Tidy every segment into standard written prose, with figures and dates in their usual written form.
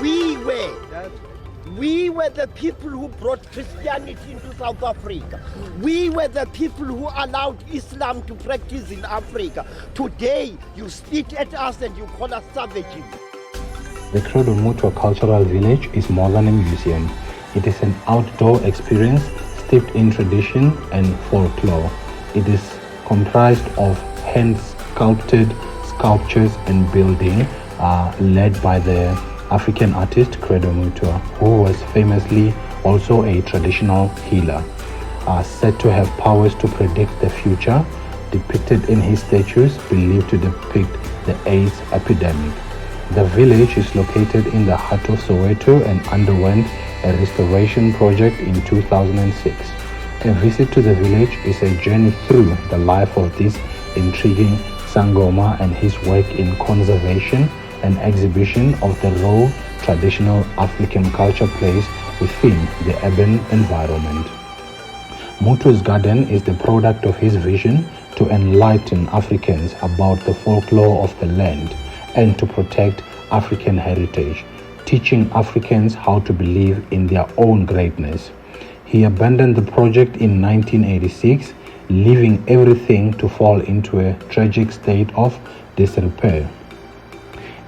We were the people who brought Christianity into South Africa. We were the people who allowed Islam to practice in Africa. Today, you spit at us and you call us savages. The Credo Mutwa Cultural Village is more than a museum. It is an outdoor experience steeped in tradition and folklore. It is comprised of hand-sculpted sculptures and building led by the African artist Credo Mutwa, who was famously also a traditional healer, said to have powers to predict the future, depicted in his statues believed to depict the AIDS epidemic. The village is located in the heart of Soweto and underwent a restoration project in 2006. A visit to the village is a journey through the life of this intriguing Sangoma and his work in conservation and exhibition of the role traditional African culture plays within the urban environment. Mutwa's garden is the product of his vision to enlighten Africans about the folklore of the land and to protect African heritage, teaching Africans how to believe in their own greatness. He abandoned the project in 1986, leaving everything to fall into a tragic state of disrepair.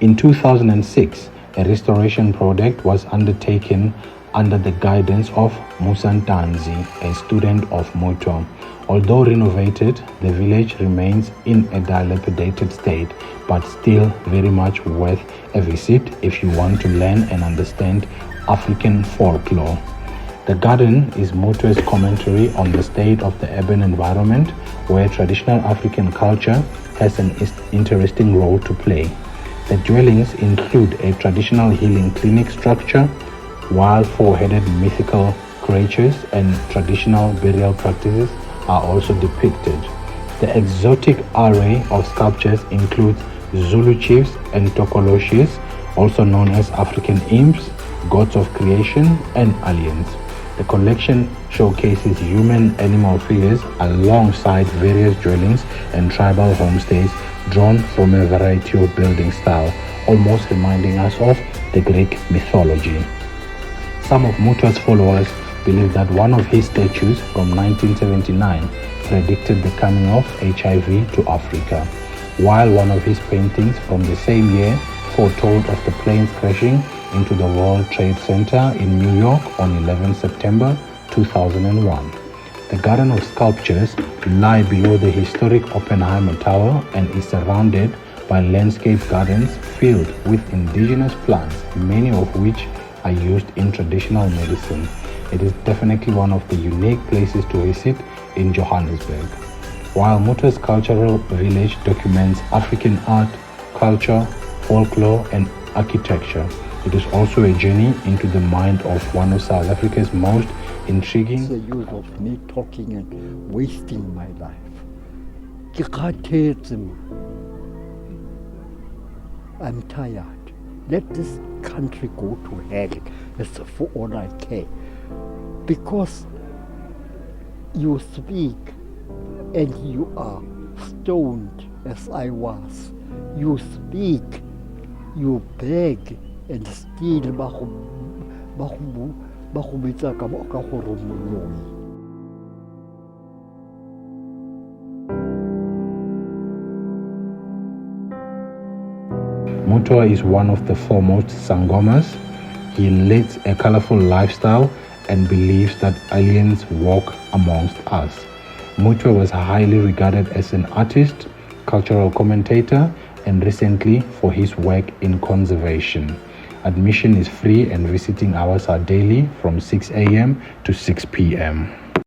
In 2006, a restoration project was undertaken under the guidance of Musa Ntanzi, a student of Mutwa. Although renovated, the village remains in a dilapidated state, but still very much worth a visit if you want to learn and understand African folklore. The garden is Mutwa's commentary on the state of the urban environment, where traditional African culture has an interesting role to play. The dwellings include a traditional healing clinic structure, while four-headed mythical creatures and traditional burial practices are also depicted. The exotic array of sculptures includes Zulu chiefs and Tokoloshis, also known as African imps, gods of creation, and aliens. The collection showcases human-animal figures alongside various dwellings and tribal homestays drawn from a variety of building style, almost reminding us of the Greek mythology. Some of Mutwa's followers believe that one of his statues from 1979 predicted the coming of HIV to Africa, while one of his paintings from the same year foretold of the planes crashing into the World Trade Center in New York on 11 September 2001. The Garden of Sculptures lie below the historic Oppenheimer Tower and is surrounded by landscape gardens filled with indigenous plants, many of which are used in traditional medicine. It is definitely one of the unique places to visit in Johannesburg. While Mutwa's cultural village documents African art, culture, folklore, and architecture, it is also a journey into the mind of one of South Africa's most intriguing. It's the use of me talking and wasting my life. I'm tired. Let this country go to hell. That's for all I care. Because you speak and you are stoned as I was. You speak, you beg and steal. Mutwa is one of the foremost Sangomas. He leads a colorful lifestyle and believes that aliens walk amongst us. Mutwa was highly regarded as an artist, cultural commentator, and recently for his work in conservation. Admission is free and visiting hours are daily from 6 a.m. to 6 p.m.